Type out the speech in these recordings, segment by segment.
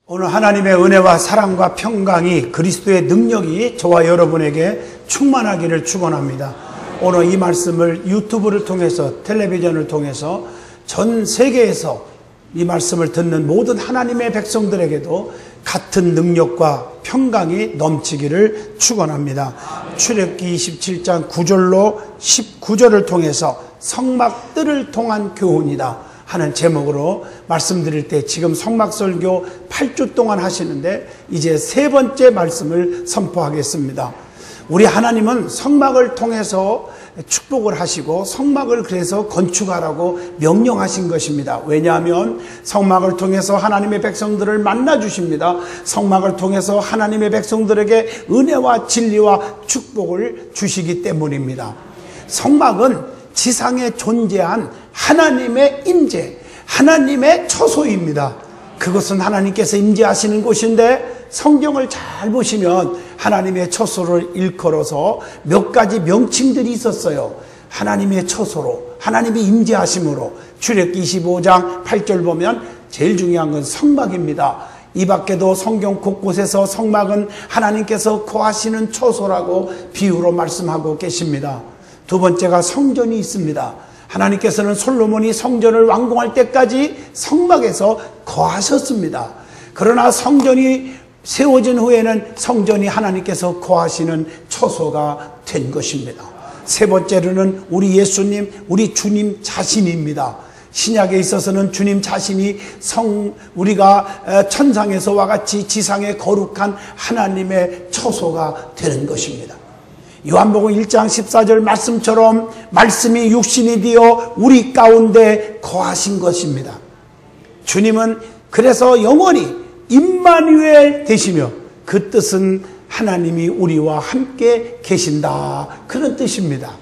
오늘 하나님의 은혜와 사랑과 평강이 그리스도의 능력이 저와 여러분에게 충만하기를 축원합니다. 오늘 이 말씀을 유튜브를 통해서 텔레비전을 통해서 전 세계에서 이 말씀을 듣는 모든 하나님의 백성들에게도 같은 능력과 평강이 넘치기를 축원합니다. 출애굽기 27장 9절로 19절을 통해서 성막 뜰을 통한 교훈이다 하는 제목으로 말씀드릴 때 지금 성막설교 8주 동안 하시는데 이제 세 번째 말씀을 선포하겠습니다. 우리 하나님은 성막을 통해서 축복을 하시고 성막을 그래서 건축하라고 명령하신 것입니다. 왜냐하면 성막을 통해서 하나님의 백성들을 만나 주십니다. 성막을 통해서 하나님의 백성들에게 은혜와 진리와 축복을 주시기 때문입니다. 성막은 지상에 존재한 하나님의 임재, 하나님의 처소입니다. 그것은 하나님께서 임재하시는 곳인데 성경을 잘 보시면 하나님의 처소를 일컬어서 몇 가지 명칭들이 있었어요. 하나님의 처소로, 하나님이 임재하심으로. 출애굽기 25장 8절 보면 제일 중요한 건 성막입니다. 이 밖에도 성경 곳곳에서 성막은 하나님께서 거하시는 처소라고 비유로 말씀하고 계십니다. 두 번째가 성전이 있습니다. 하나님께서는 솔로몬이 성전을 완공할 때까지 성막에서 거하셨습니다. 그러나 성전이 세워진 후에는 성전이 하나님께서 거하시는 처소가 된 것입니다. 세 번째로는 우리 예수님, 우리 주님 자신입니다. 신약에 있어서는 주님 자신이 우리가 천상에서와 같이 지상에 거룩한 하나님의 처소가 되는 것입니다. 요한복음 1장 14절 말씀처럼 말씀이 육신이 되어 우리 가운데 거하신 것입니다. 주님은 그래서 영원히 임마누엘 되시며 그 뜻은 하나님이 우리와 함께 계신다, 그런 뜻입니다.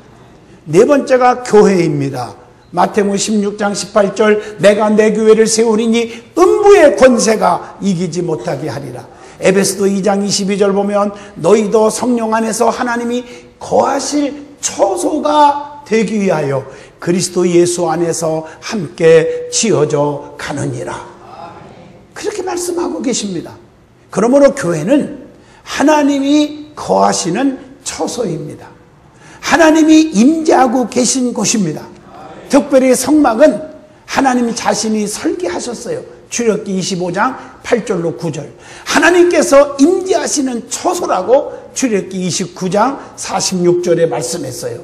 네 번째가 교회입니다. 마태복음 16장 18절 내가 내 교회를 세우리니 음부의 권세가 이기지 못하게 하리라. 에베소서 2장 22절 보면 너희도 성령 안에서 하나님이 거하실 처소가 되기 위하여 그리스도 예수 안에서 함께 지어져 가느니라. 그렇게 말씀하고 계십니다. 그러므로 교회는 하나님이 거하시는 처소입니다. 하나님이 임재하고 계신 곳입니다. 특별히 성막은 하나님 자신이 설계하셨어요. 출애굽기 25장 8절로 9절. 하나님께서 임재하시는 처소라고 출애굽기 29장 46절에 말씀했어요.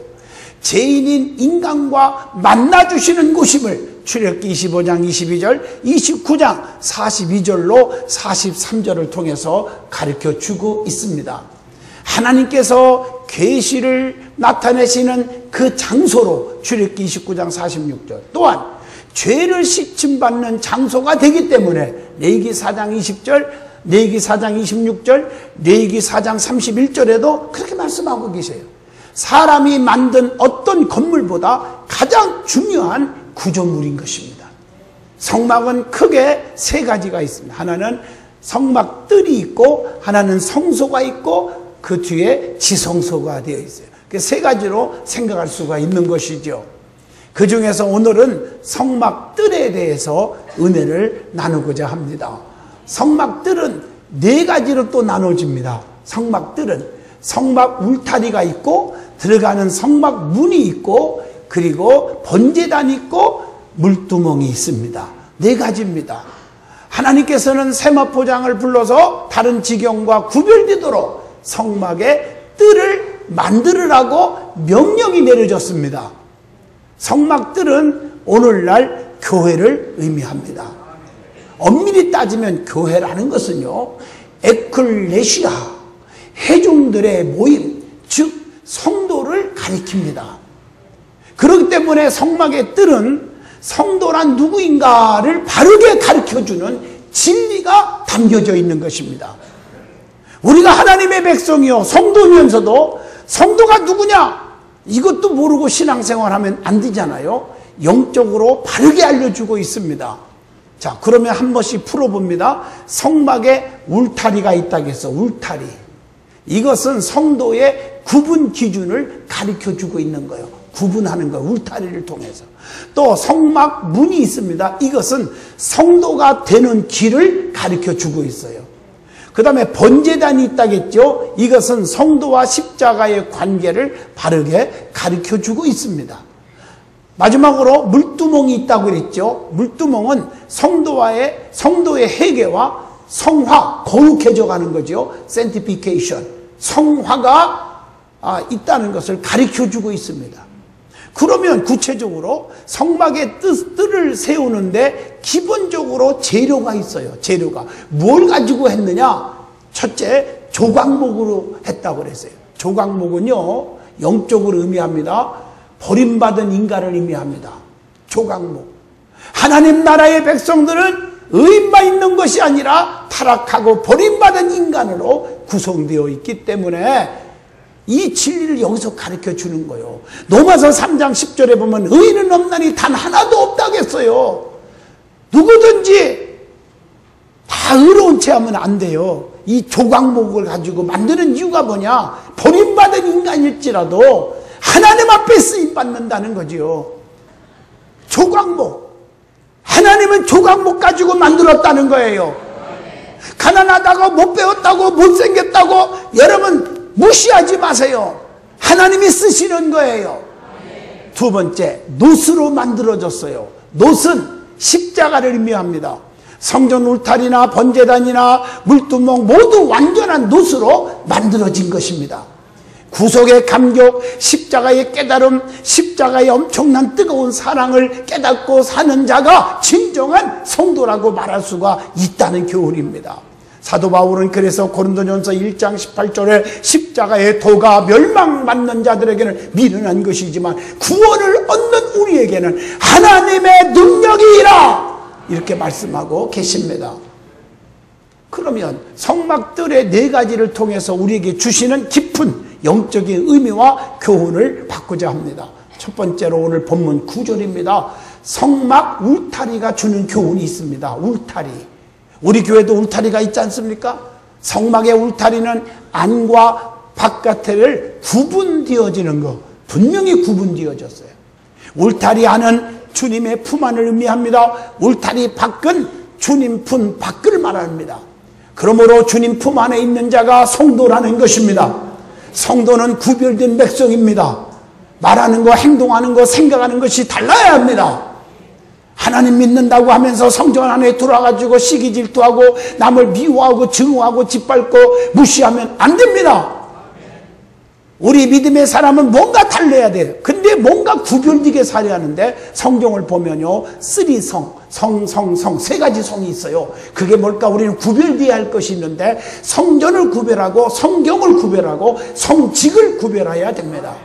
죄인인 인간과 만나주시는 곳임을 출애굽기 25장 22절, 29장 42절로 43절을 통해서 가르쳐주고 있습니다. 하나님께서 계시를 나타내시는 그 장소로 출애굽기 29장 46절, 또한 죄를 씻김받는 장소가 되기 때문에 레위기 4장 20절, 레위기 4장 26절, 레위기 4장 31절에도 그렇게 말씀하고 계세요. 사람이 만든 어떤 건물보다 가장 중요한 구조물인 것입니다. 성막은 크게 세 가지가 있습니다. 하나는 성막 뜰이 있고, 하나는 성소가 있고, 그 뒤에 지성소가 되어 있어요. 그 세 가지로 생각할 수가 있는 것이죠. 그 중에서 오늘은 성막 뜰에 대해서 은혜를 나누고자 합니다. 성막 뜰은 네 가지로 또 나눠집니다. 성막 뜰은 성막 울타리가 있고, 들어가는 성막 문이 있고, 그리고 번제단이 있고, 물두멍이 있습니다. 네 가지입니다. 하나님께서는 세마포장을 불러서 다른 지경과 구별되도록 성막의 뜰을 만들으라고 명령이 내려졌습니다. 성막들은 오늘날 교회를 의미합니다. 엄밀히 따지면 교회라는 것은요, 에클레시아, 회중들의 모임, 즉 성도를 가리킵니다. 그렇기 때문에 성막의 뜰은 성도란 누구인가를 바르게 가르쳐주는 진리가 담겨져 있는 것입니다. 우리가 하나님의 백성이요 성도면서도 성도가 누구냐, 이것도 모르고 신앙생활하면 안 되잖아요. 영적으로 바르게 알려주고 있습니다. 자, 그러면 한 번씩 풀어봅니다. 성막에 울타리가 있다고 해서 울타리, 이것은 성도의 구분 기준을 가르쳐주고 있는 거예요. 구분하는 거예요. 울타리를 통해서. 또 성막 문이 있습니다. 이것은 성도가 되는 길을 가르쳐주고 있어요. 그 다음에 번제단이 있다겠죠. 이것은 성도와 십자가의 관계를 바르게 가르쳐주고 있습니다. 마지막으로 물두멍이 있다고 그랬죠. 물두멍은 성도의 회개와 성화, 거룩해져 가는 거죠. sanctification. 성화가 있다는 것을 가르쳐주고 있습니다. 그러면 구체적으로 성막의 뜰을 세우는데 기본적으로 재료가 있어요. 재료가. 뭘 가지고 했느냐? 첫째, 조각목으로 했다고 그랬어요. 조각목은요, 영적으로 의미합니다. 버림받은 인간을 의미합니다. 조각목. 하나님 나라의 백성들은 의인만 있는 것이 아니라 타락하고 버림받은 인간으로 구성되어 있기 때문에 이 진리를 여기서 가르쳐 주는 거예요. 로마서 3장 10절에 보면 의인은 없나니 단 하나도 없다겠어요. 누구든지 다 의로운 채 하면 안 돼요. 이 조각목을 가지고 만드는 이유가 뭐냐? 버림받은 인간일지라도 하나님 앞에 쓰임받는다는 거지요. 조각목. 하나님은 조각목 가지고 만들었다는 거예요. 가난하다고 못 배웠다고 못생겼다고 여러분 무시하지 마세요. 하나님이 쓰시는 거예요. 두 번째, 놋으로 만들어졌어요. 놋은 십자가를 의미합니다. 성전 울타리나 번제단이나 물두멍 모두 완전한 놋으로 만들어진 것입니다. 구속의 감격, 십자가의 깨달음, 십자가의 엄청난 뜨거운 사랑을 깨닫고 사는 자가 진정한 성도라고 말할 수가 있다는 교훈입니다. 사도 바울은 그래서 고린도전서 1장 18절에 십자가의 도가 멸망받는 자들에게는 미련한 것이지만 구원을 얻는 우리에게는 하나님의 능력이라 이렇게 말씀하고 계십니다. 그러면 성막들의 네 가지를 통해서 우리에게 주시는 깊은 영적인 의미와 교훈을 받고자 합니다. 첫 번째로 오늘 본문 9절입니다. 성막 울타리가 주는 교훈이 있습니다. 울타리. 우리 교회도 울타리가 있지 않습니까? 성막의 울타리는 안과 바깥을 구분되어지는 것, 분명히 구분되어졌어요. 울타리 안은 주님의 품 안을 의미합니다. 울타리 밖은 주님 품 밖을 말합니다. 그러므로 주님 품 안에 있는 자가 성도라는 것입니다. 성도는 구별된 백성입니다. 말하는 거, 행동하는 거, 생각하는 것이 달라야 합니다. 하나님 믿는다고 하면서 성전 안에 들어와가지고 시기 질투하고 남을 미워하고 증오하고 짓밟고 무시하면 안 됩니다. 우리 믿음의 사람은 뭔가 달라야 돼요. 근데 뭔가 구별되게 살아야 하는데 성경을 보면요, 쓰리성, 성, 세 가지 성이 있어요. 그게 뭘까? 우리는 구별되어야 할 것이 있는데 성전을 구별하고 성경을 구별하고 성직을 구별해야 됩니다.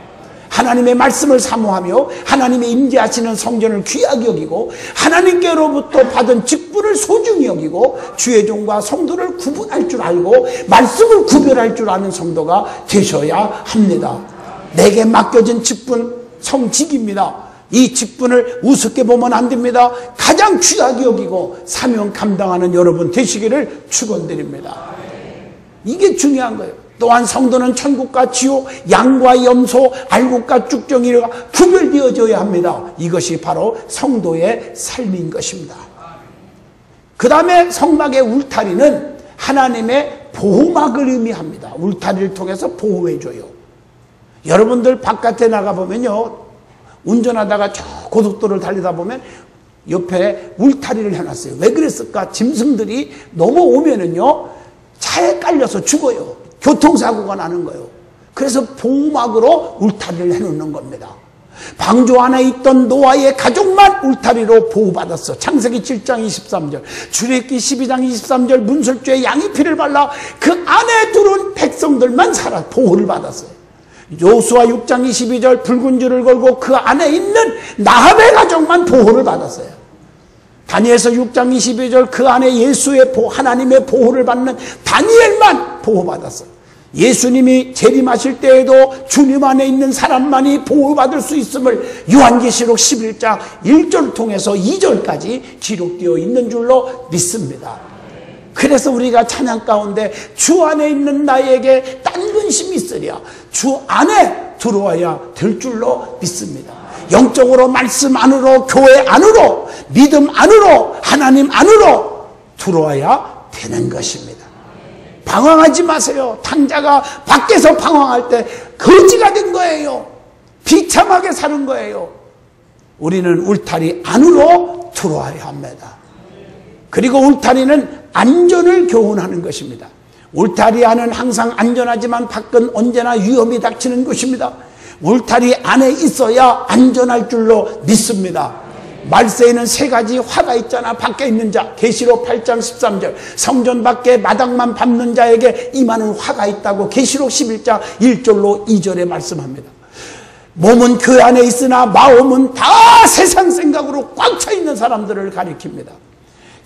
하나님의 말씀을 사모하며 하나님의 임재하시는 성전을 귀하게 여기고 하나님께로부터 받은 직분을 소중히 여기고 주의 종과 성도를 구분할 줄 알고 말씀을 구별할 줄 아는 성도가 되셔야 합니다. 내게 맡겨진 직분 성직입니다. 이 직분을 우습게 보면 안 됩니다. 가장 귀하게 여기고 사명 감당하는 여러분 되시기를 축원드립니다. 이게 중요한 거예요. 또한 성도는 천국과 지옥, 양과 염소, 알곡과 쭉정이가 구별되어져야 합니다. 이것이 바로 성도의 삶인 것입니다. 그 다음에 성막의 울타리는 하나님의 보호막을 의미합니다. 울타리를 통해서 보호해줘요. 여러분들 바깥에 나가보면요, 운전하다가 저 고속도로를 달리다 보면 옆에 울타리를 해놨어요. 왜 그랬을까? 짐승들이 넘어오면은요, 차에 깔려서 죽어요. 교통사고가 나는 거예요. 그래서 보호막으로 울타리를 해놓는 겁니다. 방주 안에 있던 노아의 가족만 울타리로 보호받았어. 창세기 7장 23절, 출애굽기 12장 23절, 문설주에 양의 피를 발라 그 안에 들어온 백성들만 살아 보호를 받았어요. 여호수아 6장 22절, 붉은 줄을 걸고 그 안에 있는 나합의 가족만 보호를 받았어요. 다니엘서 6장 22절, 그 안에 예수의 하나님의 보호를 받는 다니엘만 보호받았어요. 예수님이 재림하실 때에도 주님 안에 있는 사람만이 보호받을 수 있음을 요한계시록 11장 1절을 통해서 2절까지 기록되어 있는 줄로 믿습니다. 그래서 우리가 찬양 가운데 주 안에 있는 나에게 딴 근심이 있으랴, 주 안에 들어와야 될 줄로 믿습니다. 영적으로 말씀 안으로, 교회 안으로, 믿음 안으로, 하나님 안으로 들어와야 되는 것입니다. 방황하지 마세요. 탕자가 밖에서 방황할 때 거지가 된 거예요. 비참하게 사는 거예요. 우리는 울타리 안으로 들어와야 합니다. 그리고 울타리는 안전을 교훈하는 것입니다. 울타리 안은 항상 안전하지만 밖은 언제나 위험이 닥치는 것입니다. 울타리 안에 있어야 안전할 줄로 믿습니다. 말세에는 세 가지 화가 있잖아. 밖에 있는 자, 계시록 8장 13절, 성전 밖에 마당만 밟는 자에게 임하는 화가 있다고 계시록 11장 1절로 2절에 말씀합니다. 몸은 교회 안에 있으나 마음은 다 세상 생각으로 꽉 차 있는 사람들을 가리킵니다.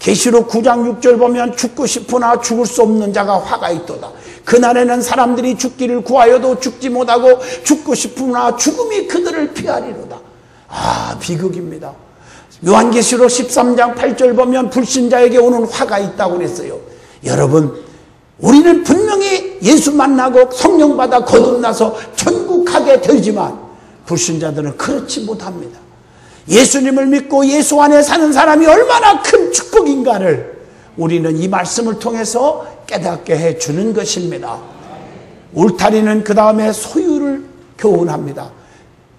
계시록 9장 6절 보면 죽고 싶으나 죽을 수 없는 자가 화가 있도다. 그날에는 사람들이 죽기를 구하여도 죽지 못하고 죽고 싶으나 죽음이 그들을 피하리로다. 아, 비극입니다. 요한계시록 13장 8절 보면 불신자에게 오는 화가 있다고 그랬어요. 여러분, 우리는 분명히 예수 만나고 성령 받아 거듭나서 천국 가게 되지만 불신자들은 그렇지 못합니다. 예수님을 믿고 예수 안에 사는 사람이 얼마나 큰 축복인가를 우리는 이 말씀을 통해서 깨닫게 해주는 것입니다. 울타리는 그 다음에 소유를 교훈합니다.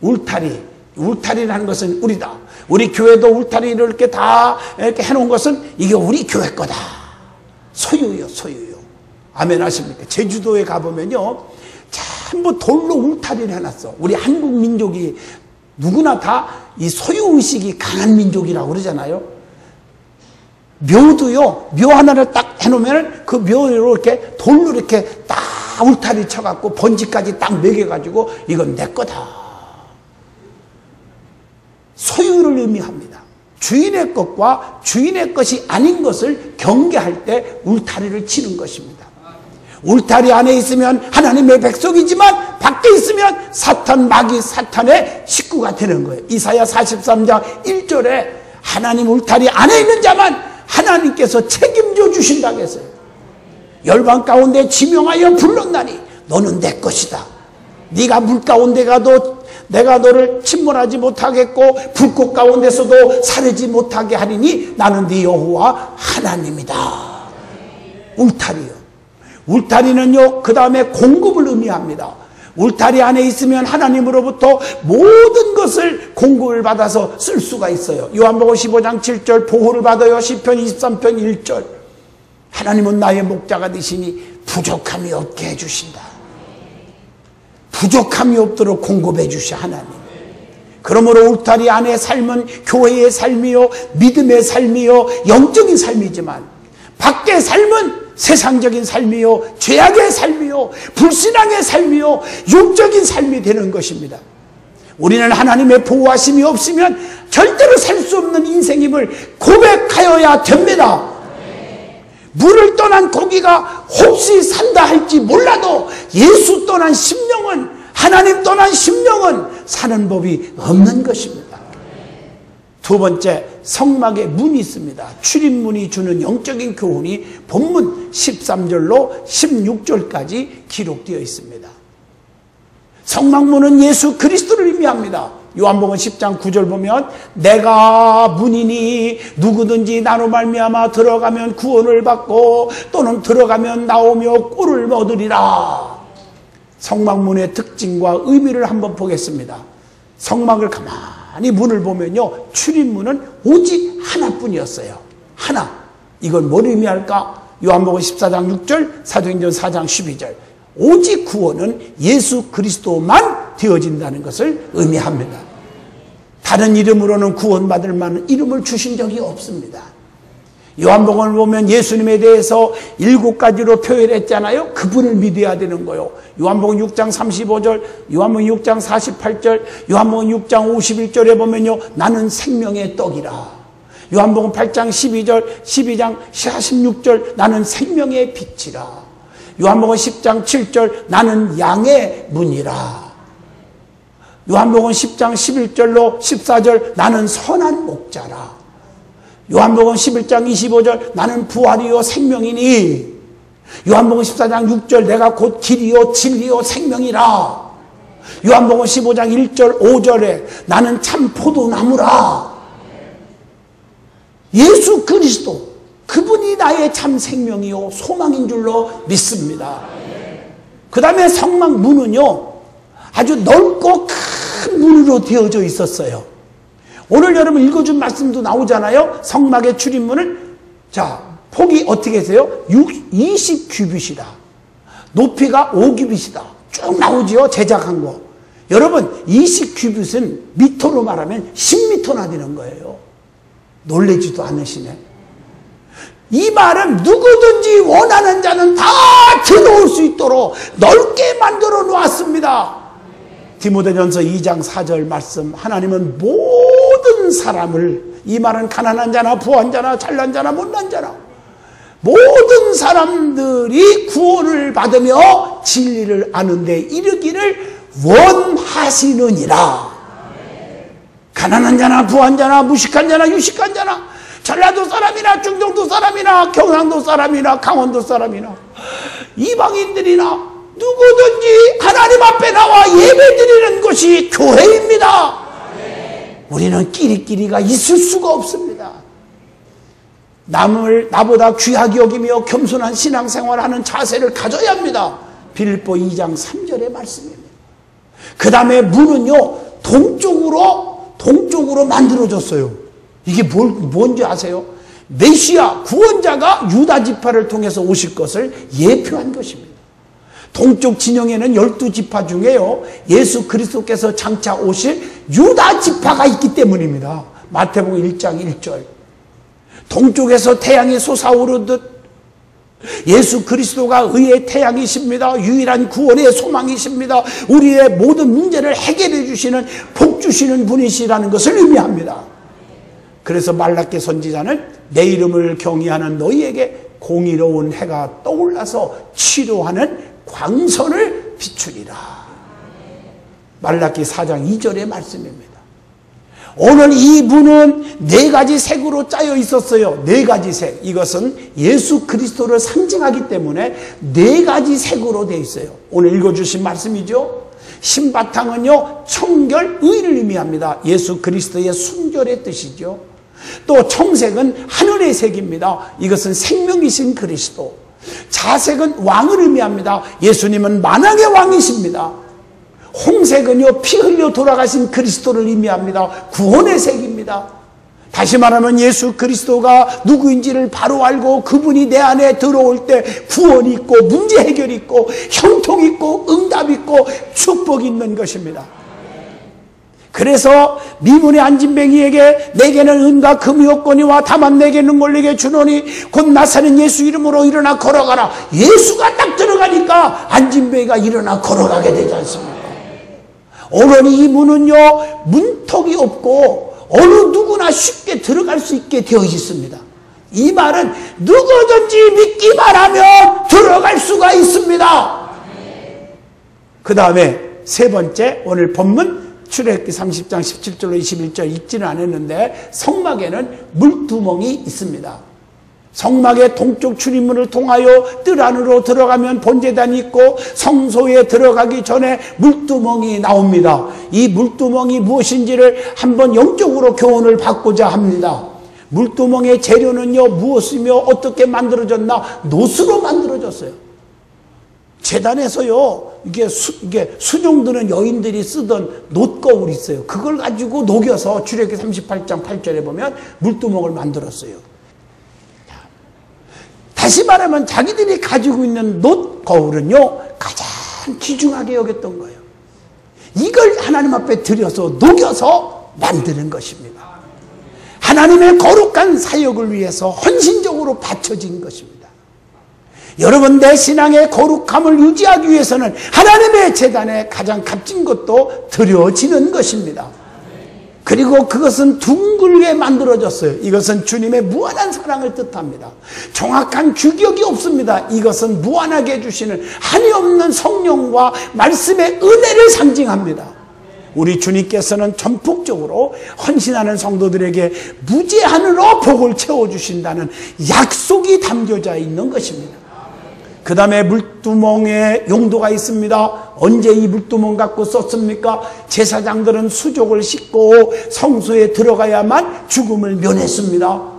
울타리라는 것은 우리다. 우리 교회도 울타리를 이렇게 다 이렇게 해놓은 것은 이게 우리 교회 거다. 소유요. 아멘 하십니까? 제주도에 가보면요, 전부 돌로 울타리를 해놨어. 우리 한국 민족이 누구나 다 이 소유의식이 강한 민족이라고 그러잖아요. 묘도요, 묘 하나를 딱 해놓으면 그 묘로 이렇게 돌로 이렇게 딱 울타리 쳐갖고 번지까지 딱 매겨가지고 이건 내 거다. 소유를 의미합니다. 주인의 것과 주인의 것이 아닌 것을 경계할 때 울타리를 치는 것입니다. 울타리 안에 있으면 하나님의 백성이지만 밖에 있으면 사탄, 마귀, 사탄의 식구가 되는 거예요. 이사야 43장 1절에 하나님 울타리 안에 있는 자만 하나님께서 책임져 주신다고 했어요. 열방 가운데 지명하여 불렀나니 너는 내 것이다. 네가 물 가운데 가도 내가 너를 침몰하지 못하겠고 불꽃 가운데서도 사르지 못하게 하리니 나는 네 여호와 하나님이다. 울타리요. 울타리는요, 그 다음에 공급을 의미합니다. 울타리 안에 있으면 하나님으로부터 모든 것을 공급을 받아서 쓸 수가 있어요. 요한복음 15장 7절 보호를 받아요. 시편 23편 1절 하나님은 나의 목자가 되시니 부족함이 없게 해주신다. 부족함이 없도록 공급해 주시 하나님. 그러므로 울타리 안에 삶은 교회의 삶이요, 믿음의 삶이요, 영적인 삶이지만 밖의 삶은 세상적인 삶이요, 죄악의 삶이요, 불신앙의 삶이요, 육적인 삶이 되는 것입니다. 우리는 하나님의 보호하심이 없으면 절대로 살 수 없는 인생임을 고백하여야 됩니다. 물을 떠난 고기가 혹시 산다 할지 몰라도 예수 떠난 심령은, 하나님 떠난 심령은 사는 법이 없는 것입니다. 두 번째, 성막에 문이 있습니다. 출입문이 주는 영적인 교훈이 본문 13절로 16절까지 기록되어 있습니다. 성막문은 예수 그리스도를 의미합니다. 요한복음 10장 9절 보면 내가 문이니 누구든지 나로 말미암아 들어가면 구원을 받고 또는 들어가면 나오며 꿀을 얻으리라. 성막문의 특징과 의미를 한번 보겠습니다. 성막을 가만히 문을 보면요, 출입문은 오직 하나뿐이었어요. 하나. 이건 뭘 의미할까? 요한복음 14장 6절, 사도행전 4장 12절. 오직 구원은 예수 그리스도만 되어진다는 것을 의미합니다. 다른 이름으로는 구원받을 만한 이름을 주신 적이 없습니다. 요한복음을 보면 예수님에 대해서 7가지로 표현했잖아요. 그분을 믿어야 되는 거요. 요한복음 6장 35절, 요한복음 6장 48절, 요한복음 6장 51절에 보면요, 나는 생명의 떡이라. 요한복음 8장 12절, 12장 46절, 나는 생명의 빛이라. 요한복음 10장 7절, 나는 양의 문이라. 요한복음 10장 11절로 14절, 나는 선한 목자라. 요한복음 11장 25절, 나는 부활이요 생명이니. 요한복음 14장 6절, 내가 곧 길이요 진리요 생명이라. 요한복음 15장 1절 5절에 나는 참 포도나무라. 예수 그리스도 그분이 나의 참 생명이요 소망인 줄로 믿습니다. 그 다음에 성막 문은요 아주 넓고 큰 문으로 되어져 있었어요. 오늘 여러분 읽어준 말씀도 나오잖아요. 성막의 출입문은 자 폭이 어떻게 해서요? 20규빗이다. 높이가 5규빗이다. 쭉 나오지요. 제작한 거. 여러분 20규빗은 미터로 말하면 10미터나 되는 거예요. 놀라지도 않으시네. 이 말은 누구든지 원하는 자는 다 들어올 수 있도록 넓게 만들어 놓았습니다. 디모데전서 2장 4절 말씀, 하나님은 모든 사람을, 이 말은 가난한 자나 부한 자나 잘난 자나 못난 자나 모든 사람들이 구원을 받으며 진리를 아는 데 이르기를 원하시느니라. 가난한 자나 부한 자나 무식한 자나 유식한 자나 전라도 사람이나 중동도 사람이나 경상도 사람이나 강원도 사람이나 이방인들이나 누구든지 하나님 앞에 나와 예배드리는 것이 교회입니다. 우리는 끼리끼리가 있을 수가 없습니다. 남을 나보다 귀하게 여기며 겸손한 신앙생활하는 자세를 가져야 합니다. 빌립보 2장 3절의 말씀입니다. 그 다음에 문은요 동쪽으로 만들어졌어요. 이게 뭔지 아세요? 메시아 구원자가 유다 지파를 통해서 오실 것을 예표한 것입니다. 동쪽 진영에는 12지파 중에요 예수 그리스도께서 장차 오실 유다 지파가 있기 때문입니다. 마태복음 1장 1절. 동쪽에서 태양이 솟아오르듯 예수 그리스도가 의의 태양이십니다. 유일한 구원의 소망이십니다. 우리의 모든 문제를 해결해 주시는 복 주시는 분이시라는 것을 의미합니다. 그래서 말라기 선지자는 내 이름을 경외하는 너희에게 공의로운 해가 떠올라서 치료하는 광선을 비추리라. 말라기 4장 2절의 말씀입니다. 오늘 이 문은 4가지 색으로 짜여 있었어요. 4가지 색. 이것은 예수 그리스도를 상징하기 때문에 4가지 색으로 되어 있어요. 오늘 읽어주신 말씀이죠. 신바탕은요 청결, 의를 의미합니다. 예수 그리스도의 순결의 뜻이죠. 또 청색은 하늘의 색입니다. 이것은 생명이신 그리스도. 자색은 왕을 의미합니다. 예수님은 만왕의 왕이십니다. 홍색은요 피 흘려 돌아가신 그리스도를 의미합니다. 구원의 색입니다. 다시 말하면 예수 그리스도가 누구인지를 바로 알고 그분이 내 안에 들어올 때 구원이 있고 문제 해결이 있고 형통이 있고 응답이 있고 축복이 있는 것입니다. 그래서 미문의 안진뱅이에게 내게는 은과 금이 없거니와 다만 내게 능골리게 주노니 곧 나사는 예수 이름으로 일어나 걸어가라. 예수가 딱 들어가니까 안진뱅이가 일어나 걸어가게 되지 않습니까? 오늘 이 문은요 문턱이 없고 어느 누구나 쉽게 들어갈 수 있게 되어 있습니다. 이 말은 누구든지 믿기만 하면 들어갈 수가 있습니다. 그 다음에 세 번째, 오늘 본문 출애굽기 30장 17절로 21절 읽지는 않았는데 성막에는 물두멍이 있습니다. 성막의 동쪽 출입문을 통하여 뜰 안으로 들어가면 번제단이 있고 성소에 들어가기 전에 물두멍이 나옵니다. 이 물두멍이 무엇인지를 한번 영적으로 교훈을 받고자 합니다. 물두멍의 재료는요 무엇이며 어떻게 만들어졌나? 놋으로 만들어졌어요. 제단에서요 이게 수종드는 여인들이 쓰던 놋거울이 있어요. 그걸 가지고 녹여서 출애굽기 38장 8절에 보면 물두멍을 만들었어요. 다시 말하면 자기들이 가지고 있는 놋거울은요 가장 귀중하게 여겼던 거예요. 이걸 하나님 앞에 들여서 녹여서 만드는 것입니다. 하나님의 거룩한 사역을 위해서 헌신적으로 바쳐진 것입니다. 여러분, 내 신앙의 거룩함을 유지하기 위해서는 하나님의 제단에 가장 값진 것도 드려지는 것입니다. 그리고 그것은 둥글게 만들어졌어요. 이것은 주님의 무한한 사랑을 뜻합니다. 정확한 규격이 없습니다. 이것은 무한하게 해주시는 한이 없는 성령과 말씀의 은혜를 상징합니다. 우리 주님께서는 전폭적으로 헌신하는 성도들에게 무제한으로 복을 채워주신다는 약속이 담겨져 있는 것입니다. 그 다음에 물두멍에 용도가 있습니다. 언제 이 물두멍 갖고 썼습니까? 제사장들은 수족을 씻고 성소에 들어가야만 죽음을 면했습니다.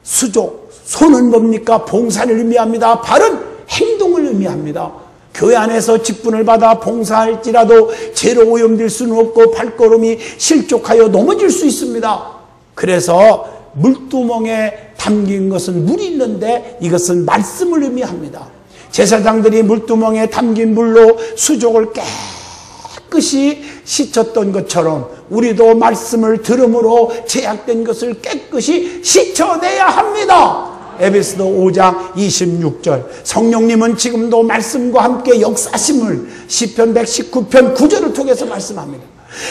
수족, 손은 뭡니까? 봉사를 의미합니다. 발은 행동을 의미합니다. 교회 안에서 직분을 받아 봉사할지라도 죄로 오염될 수는 없고 발걸음이 실족하여 넘어질 수 있습니다. 그래서 물두멍에 담긴 것은 물이 있는데 이것은 말씀을 의미합니다. 제사장들이 물두멍에 담긴 물로 수족을 깨끗이 씻었던 것처럼 우리도 말씀을 들음으로 제약된 것을 깨끗이 씻어내야 합니다. 에베소서 5장 26절. 성령님은 지금도 말씀과 함께 역사심을 시편 119편 9절을 통해서 말씀합니다.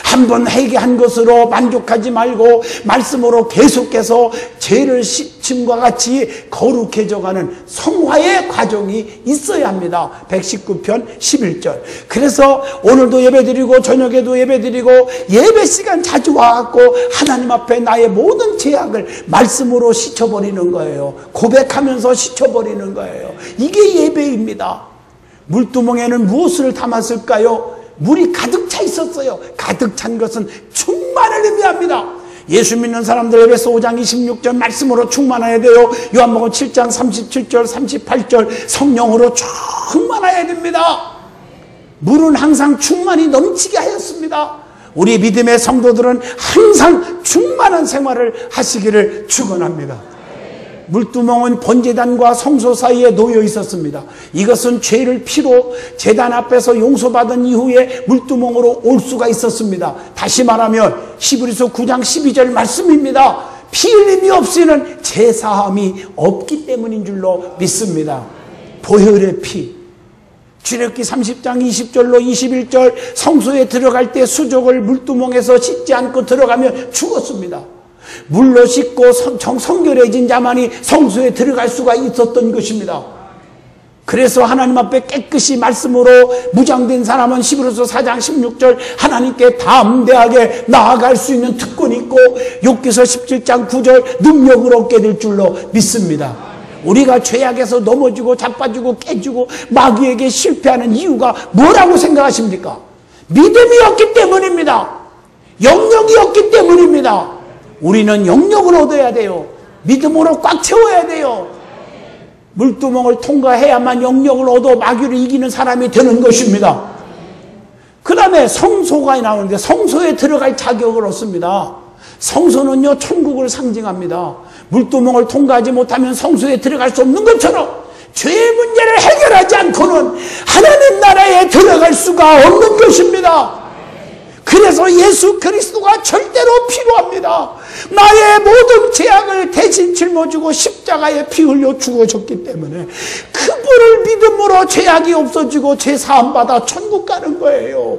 한번 회개한 것으로 만족하지 말고 말씀으로 계속해서 죄를 씻음과 같이 거룩해져가는 성화의 과정이 있어야 합니다. 119편 11절. 그래서 오늘도 예배드리고 저녁에도 예배드리고 예배 시간 자주 와갖고 하나님 앞에 나의 모든 죄악을 말씀으로 씻어버리는 거예요. 고백하면서 씻어버리는 거예요. 이게 예배입니다. 물두멍에는 무엇을 담았을까요? 물이 가득 차 있었어요. 가득 찬 것은 충만을 의미합니다. 예수 믿는 사람들 에베소 5장 26절 말씀으로 충만해야 돼요. 요한복음 7장 37절 38절 성령으로 충만해야 됩니다. 물은 항상 충만히 넘치게 하였습니다. 우리 믿음의 성도들은 항상 충만한 생활을 하시기를 축원합니다. 물두멍은 번제단과 성소 사이에 놓여 있었습니다. 이것은 죄를 피로 제단 앞에서 용서받은 이후에 물두멍으로 올 수가 있었습니다. 다시 말하면 히브리서 9장 12절 말씀입니다. 피 흘림이 없이는 제사함이 없기 때문인 줄로 믿습니다. 보혈의 피. 출애굽기 30장 20절로 21절 성소에 들어갈 때 수족을 물두멍에서 씻지 않고 들어가면 죽었습니다. 물로 씻고 성결해진 자만이 성소에 들어갈 수가 있었던 것입니다. 그래서 하나님 앞에 깨끗이 말씀으로 무장된 사람은 히브리서 4장 16절 하나님께 담대하게 나아갈 수 있는 특권이 있고 욥기서 17장 9절 능력을 얻게 될 줄로 믿습니다. 우리가 죄악에서 넘어지고 자빠지고 깨지고 마귀에게 실패하는 이유가 뭐라고 생각하십니까? 믿음이 없기 때문입니다. 영역이 없기 때문입니다. 우리는 영역을 얻어야 돼요. 믿음으로 꽉 채워야 돼요. 물두멍을 통과해야만 영역을 얻어 마귀를 이기는 사람이 되는 것입니다. 그 다음에 성소가 나오는데 성소에 들어갈 자격을 얻습니다. 성소는요 천국을 상징합니다. 물두멍을 통과하지 못하면 성소에 들어갈 수 없는 것처럼 죄의 문제를 해결하지 않고는 하나님 나라에 들어갈 수가 없는 것입니다. 그래서 예수 그리스도가 절대로 필요합니다. 나의 모든 죄악을 대신 짊어지고 십자가에 피 흘려 죽어졌기 때문에 그분을 믿음으로 죄악이 없어지고 죄 사함받아 천국 가는 거예요.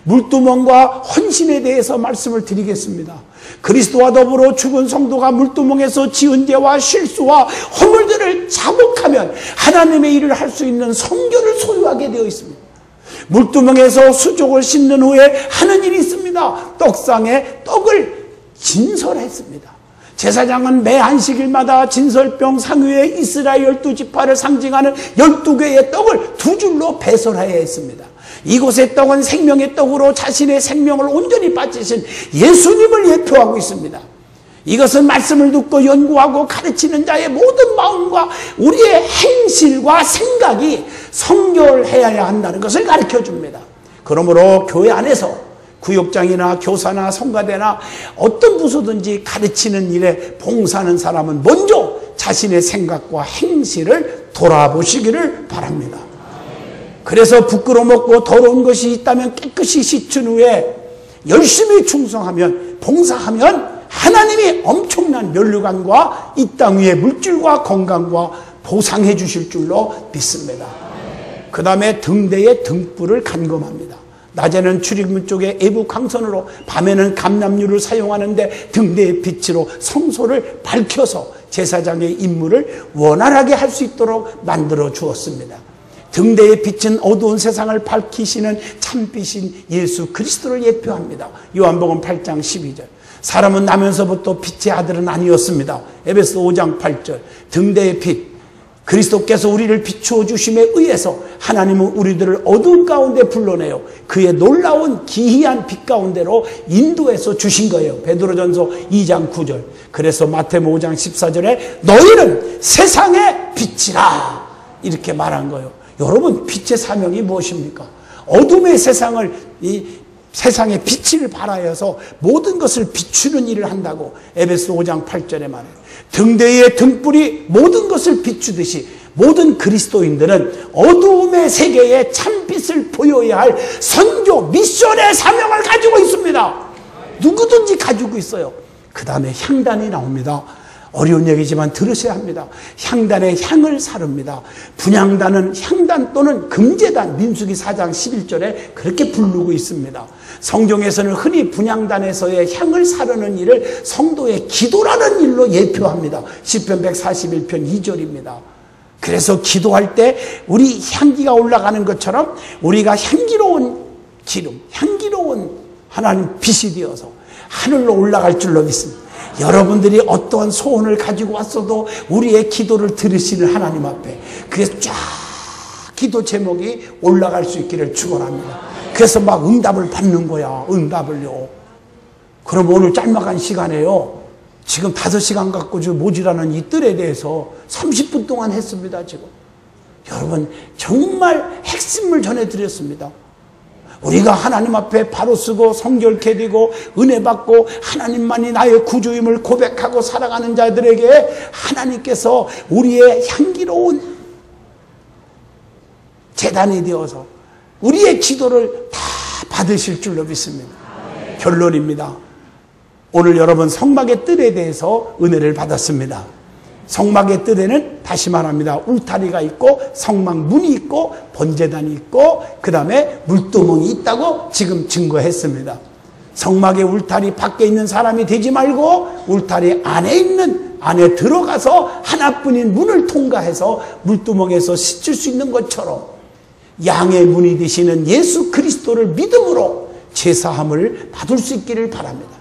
물두멍과 헌신에 대해서 말씀을 드리겠습니다. 그리스도와 더불어 죽은 성도가 물두멍에서 지은 죄와 실수와 허물들을 자복하면 하나님의 일을 할 수 있는 성결을 소유하게 되어 있습니다. 물두멍에서 수족을 씻는 후에 하는 일이 있습니다. 떡상에 떡을 진설했습니다. 제사장은 매 안식일마다 진설병 상위에 이스라엘 12지파를 상징하는 12개의 떡을 두 줄로 배설해야 했습니다. 이곳의 떡은 생명의 떡으로 자신의 생명을 온전히 바치신 예수님을 예표하고 있습니다. 이것은 말씀을 듣고 연구하고 가르치는 자의 모든 마음과 우리의 행실과 생각이 성결해야 한다는 것을 가르쳐줍니다. 그러므로 교회 안에서 구역장이나 교사나 성가대나 어떤 부서든지 가르치는 일에 봉사하는 사람은 먼저 자신의 생각과 행실을 돌아보시기를 바랍니다. 그래서 부끄러먹고 더러운 것이 있다면 깨끗이 씻은 후에 열심히 충성하면 봉사하면 하나님이 엄청난 면류관과 이 땅 위의 물질과 건강과 보상해 주실 줄로 믿습니다. 그 다음에 등대의 등불을 간검합니다. 낮에는 출입문 쪽에 애부 광선으로, 밤에는 감람류를 사용하는데 등대의 빛으로 성소를 밝혀서 제사장의 임무를 원활하게 할 수 있도록 만들어 주었습니다. 등대의 빛은 어두운 세상을 밝히시는 참빛인 예수 그리스도를 예표합니다. 요한복음 8장 12절. 사람은 나면서부터 빛의 아들은 아니었습니다. 에베소 5장 8절. 등대의 빛, 그리스도께서 우리를 비추어 주심에 의해서 하나님은 우리들을 어두운 가운데 불러내어 그의 놀라운 기이한 빛 가운데로 인도해서 주신 거예요. 베드로전서 2장 9절. 그래서 마태복음 5장 14절에 너희는 세상의 빛이라 이렇게 말한 거예요. 여러분, 빛의 사명이 무엇입니까? 어둠의 세상을 세상에 빛을 발하여서 모든 것을 비추는 일을 한다고 에베소 5장 8절에 말해요. 등대의 등불이 모든 것을 비추듯이 모든 그리스도인들은 어두움의 세계에 참빛을 보여야 할 선교 미션의 사명을 가지고 있습니다. 누구든지 가지고 있어요. 그 다음에 향단이 나옵니다. 어려운 얘기지만 들으셔야 합니다. 향단의 향을 사릅니다. 분향단은 향단 또는 금제단, 민수기 4장 11절에 그렇게 부르고 있습니다. 성경에서는 흔히 분향단에서의 향을 사르는 일을 성도의 기도라는 일로 예표합니다. 시편 141편 2절입니다. 그래서 기도할 때 우리 향기가 올라가는 것처럼 우리가 향기로운 기름, 향기로운 하나님 빛이 되어서 하늘로 올라갈 줄로 믿습니다. 여러분들이 어떠한 소원을 가지고 왔어도 우리의 기도를 들으시는 하나님 앞에 그게 쫙 기도 제목이 올라갈 수 있기를 축원합니다. 그래서 막 응답을 받는 거야. 응답을요. 그럼 오늘 짤막한 시간에요. 지금 5시간 갖고 모지라는 이 뜰에 대해서 30분 동안 했습니다. 지금 여러분 정말 핵심을 전해드렸습니다. 우리가 하나님 앞에 바로 쓰고 성결케 되고 은혜 받고 하나님만이 나의 구주임을 고백하고 살아가는 자들에게 하나님께서 우리의 향기로운 제단이 되어서 우리의 기도를 다 받으실 줄로 믿습니다. 결론입니다. 오늘 여러분 성막의 뜰에 대해서 은혜를 받았습니다. 성막의 뜰에는 다시 말합니다. 울타리가 있고 성막 문이 있고 번제단이 있고 그 다음에 물두멍이 있다고 지금 증거했습니다. 성막의 울타리 밖에 있는 사람이 되지 말고 울타리 안에 들어가서 하나뿐인 문을 통과해서 물두멍에서 씻을 수 있는 것처럼 양의 문이 되시는 예수 그리스도를 믿음으로 제사함을 받을 수 있기를 바랍니다.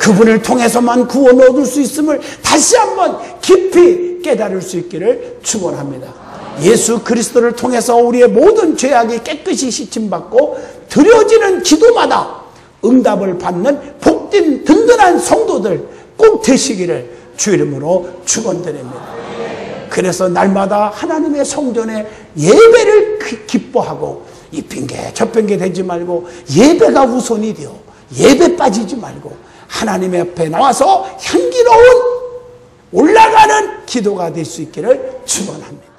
그분을 통해서만 구원 얻을 수 있음을 다시 한번 깊이 깨달을 수 있기를 축원합니다. 예수 그리스도를 통해서 우리의 모든 죄악이 깨끗이 씻임받고 드려지는 기도마다 응답을 받는 복된 든든한 성도들 꼭 되시기를 주 이름으로 축원드립니다. 그래서 날마다 하나님의 성전에 예배를 기뻐하고 이 핑계 저 핑계 되지 말고 예배가 우선이 되어 예배 빠지지 말고 하나님의 앞에 나와서 향기로운 올라가는 기도가 될 수 있기를 축원합니다.